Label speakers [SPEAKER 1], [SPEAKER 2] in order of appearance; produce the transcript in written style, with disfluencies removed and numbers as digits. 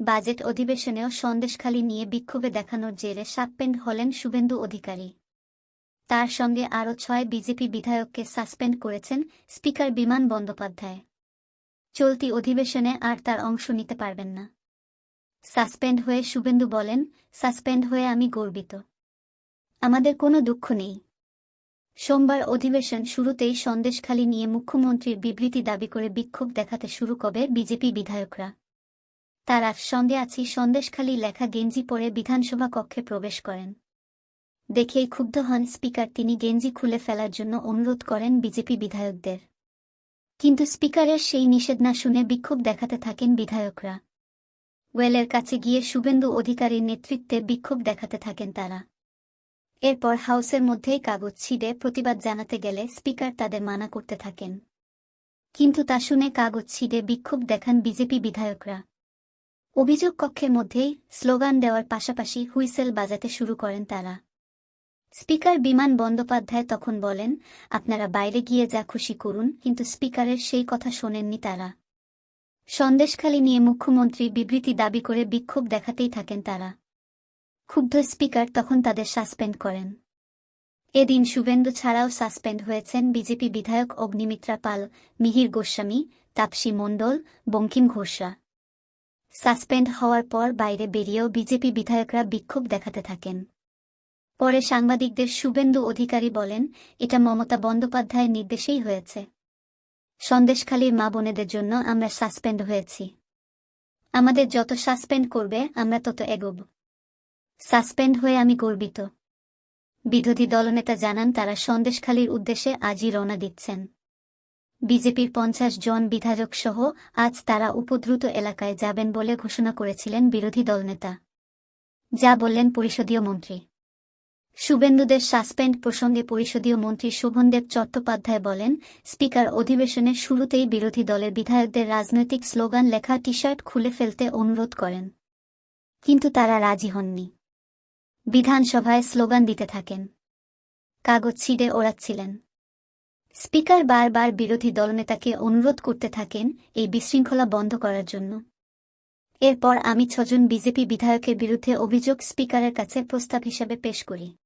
[SPEAKER 1] Budget অধিবেশনেও Sandeshkhali নিয়ে বিক্ষোভে দেখানোর জেরে সাসপেন্ড হলেন শুভেন্দু অধিকারী। তার সঙ্গে আরও ৬ বিজেপি বিধায়ককে সাসপেন্ড করেছেন স্পিকার বিমান বন্দ্যোপাধ্যায়। চলতি অধিবেশনে আর তার অংশ নিতে পারবেন না। সাসপেন্ড হয়ে শুভেন্দু বলেন, সাসপেন্ড হয়ে আমি গর্বিত। আমাদের কোনো দুঃখ নেই। সোমবার অধিবেশন শুরুতেই সন্দেশখালি নিয়ে মুখ্যমন্ত্রীর বিবৃতি দাবি করে বিক্ষোভ দেখাতে শুরু করে বিজেপি বিধায়করা। তারা সঙ্গে আছি সন্দেশখালি লেখা গেঞ্জি পরে বিধানসভা কক্ষে প্রবেশ করেন। দেখেই ক্ষুব্ধ হন স্পিকার। তিনি গেঞ্জি খুলে ফেলার জন্য অনুরোধ করেন বিজেপি বিধায়কদের। কিন্তু স্পিকারের সেই নিষেধ না শুনে বিক্ষোভ দেখাতে থাকেন বিধায়করা। ওয়েলের কাছে গিয়ে শুভেন্দু অধিকারীর নেতৃত্বে বিক্ষোভ দেখাতে থাকেন তারা। এরপর হাউসের মধ্যেই কাগজ ছিঁড়ে প্রতিবাদ জানাতে গেলে স্পিকার তাদের মানা করতে থাকেন। কিন্তু তা শুনে কাগজ ছিঁড়ে বিক্ষোভ দেখান বিজেপি বিধায়করা। অভিযোগ কক্ষের মধ্যেই স্লোগান দেওয়ার পাশাপাশি হুইসেল বাজাতে শুরু করেন তারা। স্পিকার বিমান বন্দ্যোপাধ্যায় তখন বলেন, আপনারা বাইরে গিয়ে যা খুশি করুন, কিন্তু স্পিকারের সেই কথা শোনেননি তারা। সন্দেশখালি নিয়ে মুখ্যমন্ত্রী বিবৃতি দাবি করে বিক্ষোভ দেখাতেই থাকেন তারা। ক্ষুব্ধ স্পিকার তখন তাদের সাসপেন্ড করেন। এদিন শুভেন্দু ছাড়াও সাসপেন্ড হয়েছেন বিজেপি বিধায়ক অগ্নিমিত্রা পাল, মিহির গোস্বামী, তাপসী মণ্ডল, বঙ্কিম ঘোষরা। সাসপেন্ড হওয়ার পর বাইরে বেরিয়েও বিজেপি বিধায়করা বিক্ষোভ দেখাতে থাকেন। পরে সাংবাদিকদের শুভেন্দু অধিকারী বলেন, এটা মমতা বন্দ্যোপাধ্যায়ের নির্দেশেই হয়েছে। সন্দেশখালির মা বোনেদের জন্য আমরা সাসপেন্ড হয়েছি। আমাদের যত সাসপেন্ড করবে আমরা তত এগোব। সাসপেন্ড হয়ে আমি গর্বিত। বিরোধী দলনেতা জানান তারা সন্দেশখালির উদ্দেশ্যে আজই রওনা দিচ্ছেন। বিজেপির ৫০ জন বিধায়ক সহ আজ তারা উপদ্রুত এলাকায় যাবেন বলে ঘোষণা করেছিলেন বিরোধী দলনেতা। যা বললেন পরিষদীয় মন্ত্রী। শুভেন্দুদের সাসপেন্ড প্রসঙ্গে পরিষদীয় মন্ত্রী শোভনদেব চট্টোপাধ্যায় বলেন, স্পিকার অধিবেশনের শুরুতেই বিরোধী দলের বিধায়কদের রাজনৈতিক স্লোগান লেখা টি-শার্ট খুলে ফেলতে অনুরোধ করেন। কিন্তু তারা রাজি হননি। বিধানসভায় স্লোগান দিতে থাকেন। কাগজ ছিঁড়ে ওড়াচ্ছিলেন। স্পিকার বারবার বিরোধী দলনেতাকে অনুরোধ করতে থাকেন এই বিশৃঙ্খলা বন্ধ করার জন্য। এরপর আমি ৬ জন বিজেপি বিধায়কের বিরুদ্ধে অভিযোগ স্পিকারের কাছে প্রস্তাব হিসেবে পেশ করি।